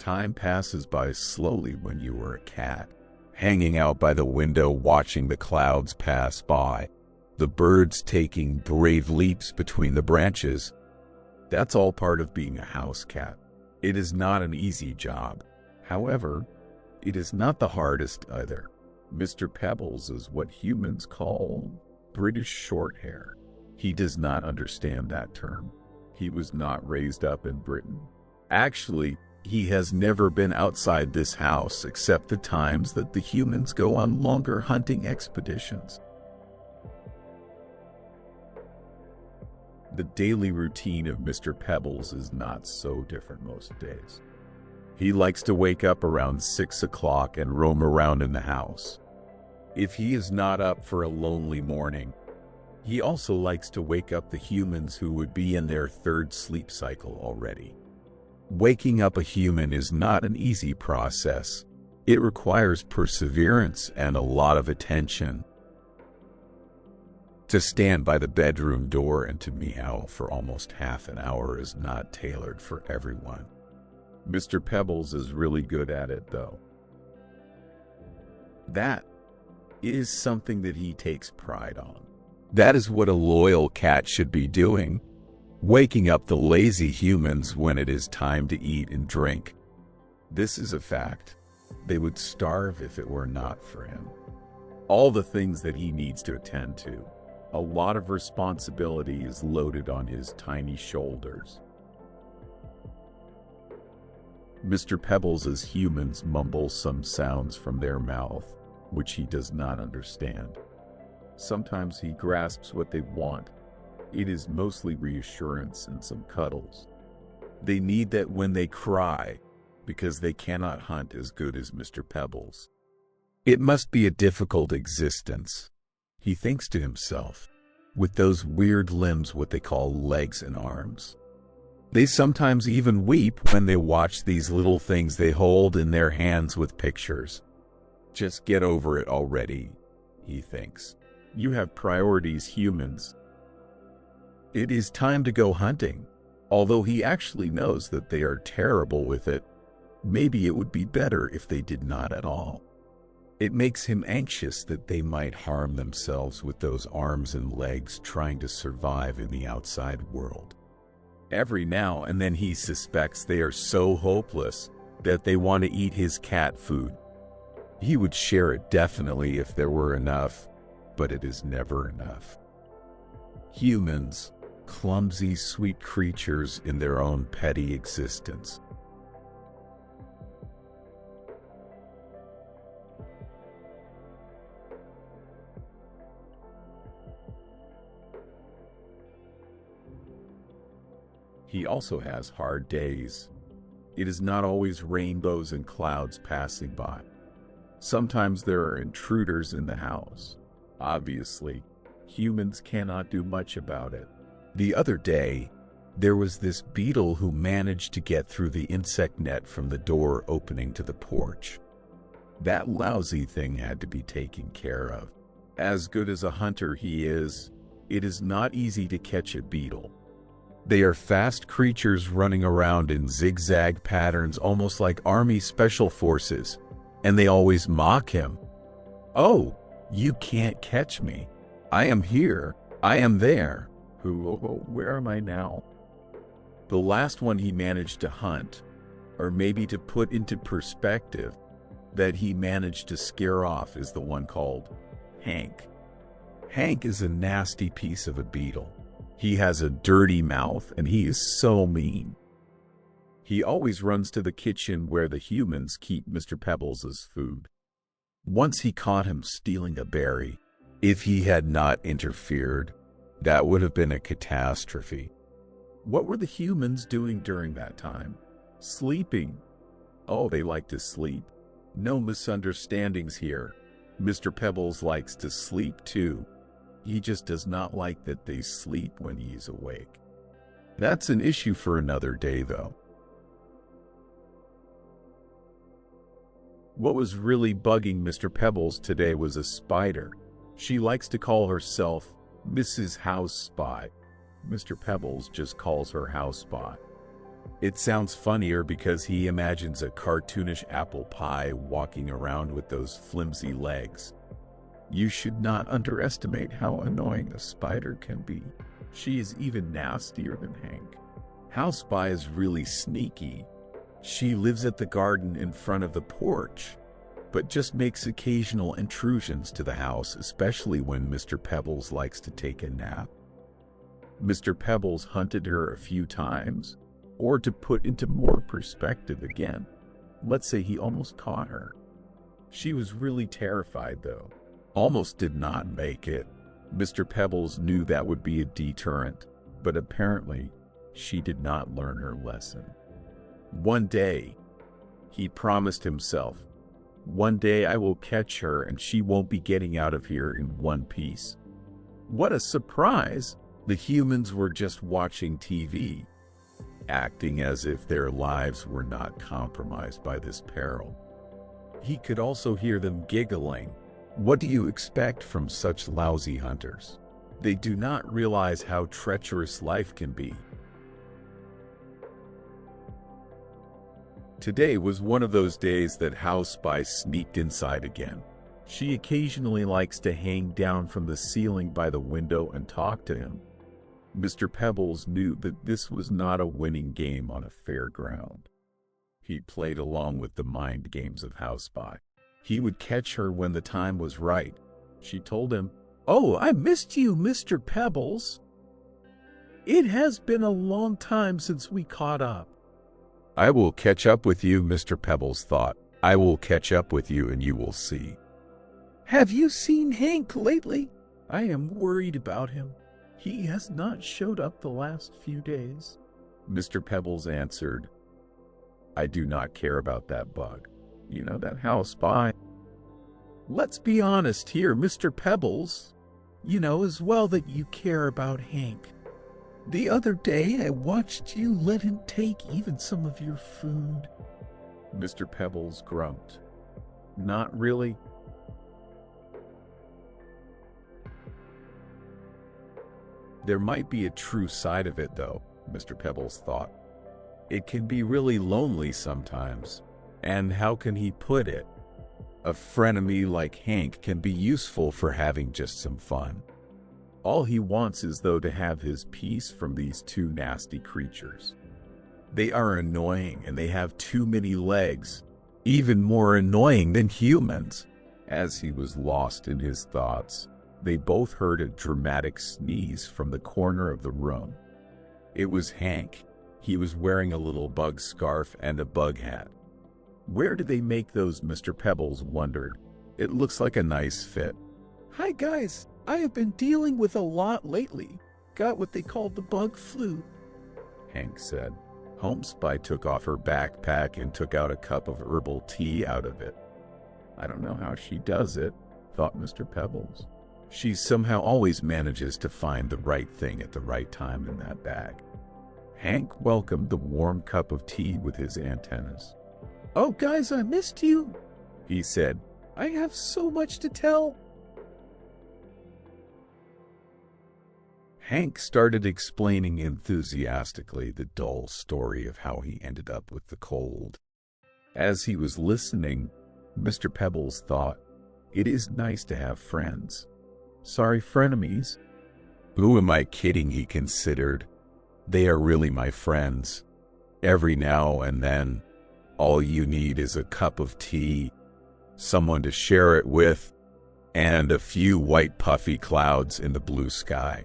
Time passes by slowly when you were a cat, hanging out by the window watching the clouds pass by, the birds taking brave leaps between the branches. That's all part of being a house cat. It is not an easy job. However, it is not the hardest either. Mr. Pebbles is what humans call British Shorthair. He does not understand that term. He was not raised up in Britain. Actually, he has never been outside this house except the times that the humans go on longer hunting expeditions. The daily routine of Mr. Pebbles is not so different most days. He likes to wake up around 6 o'clock and roam around in the house. If he is not up for a lonely morning, he also likes to wake up the humans who would be in their third sleep cycle already. Waking up a human is not an easy process. It requires perseverance and a lot of attention. To stand by the bedroom door and to meow for almost half an hour is not tailored for everyone. Mr. Pebbles is really good at it, though. That is something that he takes pride on. That is what a loyal cat should be doing, waking up the lazy humans when it is time to eat and drink. This is a fact. They would starve if it were not for him. All the things that he needs to attend to. A lot of responsibility is loaded on his tiny shoulders. Mr. Pebbles' humans mumble some sounds from their mouth, which he does not understand. Sometimes he grasps what they want. It is mostly reassurance and some cuddles. They need that when they cry, because they cannot hunt as good as Mr. Pebbles. It must be a difficult existence, he thinks to himself, with those weird limbs what they call legs and arms. They sometimes even weep when they watch these little things they hold in their hands with pictures. Just get over it already, he thinks. You have priorities, humans. It is time to go hunting. Although he actually knows that they are terrible with it, maybe it would be better if they did not at all. It makes him anxious that they might harm themselves with those arms and legs trying to survive in the outside world. Every now and then he suspects they are so hopeless that they want to eat his cat food. He would share it definitely if there were enough, but it is never enough. Humans, clumsy, sweet creatures in their own petty existence. He also has hard days. It is not always rainbows and clouds passing by. Sometimes there are intruders in the house. Obviously, humans cannot do much about it. The other day, there was this beetle who managed to get through the insect net from the door opening to the porch. That lousy thing had to be taken care of. As good as a hunter he is, it is not easy to catch a beetle. They are fast creatures running around in zigzag patterns almost like Army Special Forces, and they always mock him. "Oh, you can't catch me. I am here. I am there. Where am I now?" The last one he managed to hunt, or maybe to put into perspective, that he managed to scare off is the one called Hank. Hank is a nasty piece of a beetle. He has a dirty mouth and he is so mean. He always runs to the kitchen where the humans keep Mr. Pebbles' food. Once he caught him stealing a berry. If he had not interfered, that would have been a catastrophe. What were the humans doing during that time? Sleeping. Oh, they like to sleep. No misunderstandings here. Mr. Pebbles likes to sleep too. He just does not like that they sleep when he's awake. That's an issue for another day, though. What was really bugging Mr. Pebbles today was a spider. She likes to call herself Mrs. House Spy. Mr. Pebbles just calls her House Spy. It sounds funnier because he imagines a cartoonish apple pie walking around with those flimsy legs. You should not underestimate how annoying a spider can be. She is even nastier than Hank. House Spy is really sneaky. She lives at the garden in front of the porch, but just makes occasional intrusions to the house, especially when Mr. Pebbles likes to take a nap. Mr. Pebbles hunted her a few times, or to put into more perspective again, let's say he almost caught her. She was really terrified though. Almost did not make it. Mr. Pebbles knew that would be a deterrent, but apparently she did not learn her lesson. One day, he promised himself, one day I will catch her and she won't be getting out of here in one piece. What a surprise! The humans were just watching TV, acting as if their lives were not compromised by this peril. He could also hear them giggling. What do you expect from such lousy hunters? They do not realize how treacherous life can be. Today was one of those days that House Spy sneaked inside again. She occasionally likes to hang down from the ceiling by the window and talk to him. Mr. Pebbles knew that this was not a winning game on a fair ground. He played along with the mind games of House Spy. He would catch her when the time was right. She told him, "Oh, I missed you, Mr. Pebbles. It has been a long time since we caught up." I will catch up with you, Mr. Pebbles thought. I will catch up with you and you will see. Have you seen Hank lately? I am worried about him. He has not showed up the last few days. Mr. Pebbles answered, I do not care about that bug. You know, that House Spy. Let's be honest here, Mr. Pebbles. You know as well that you care about Hank. The other day I watched you let him take even some of your food. Mr. Pebbles grumped. Not really. There might be a true side of it though, Mr. Pebbles thought. It can be really lonely sometimes. And how can he put it? A frenemy like Hank can be useful for having just some fun. All he wants is though to have his peace from these two nasty creatures. They are annoying and they have too many legs, even more annoying than humans. As he was lost in his thoughts, they both heard a dramatic sneeze from the corner of the room. It was Hank. He was wearing a little bug scarf and a bug hat. Where did they make those? Mr. Pebbles wondered. It looks like a nice fit. Hi guys, I have been dealing with a lot lately. Got what they called the bug flu, Hank said. Home Spy took off her backpack and took out a cup of herbal tea out of it. I don't know how she does it, thought Mr. Pebbles. She somehow always manages to find the right thing at the right time in that bag. Hank welcomed the warm cup of tea with his antennas. Oh guys, I missed you, he said. I have so much to tell. Hank started explaining enthusiastically the dull story of how he ended up with the cold. As he was listening, Mr. Pebbles thought, it is nice to have friends. Sorry, frenemies. Who am I kidding, he considered. They are really my friends. Every now and then, all you need is a cup of tea, someone to share it with, and a few white puffy clouds in the blue sky.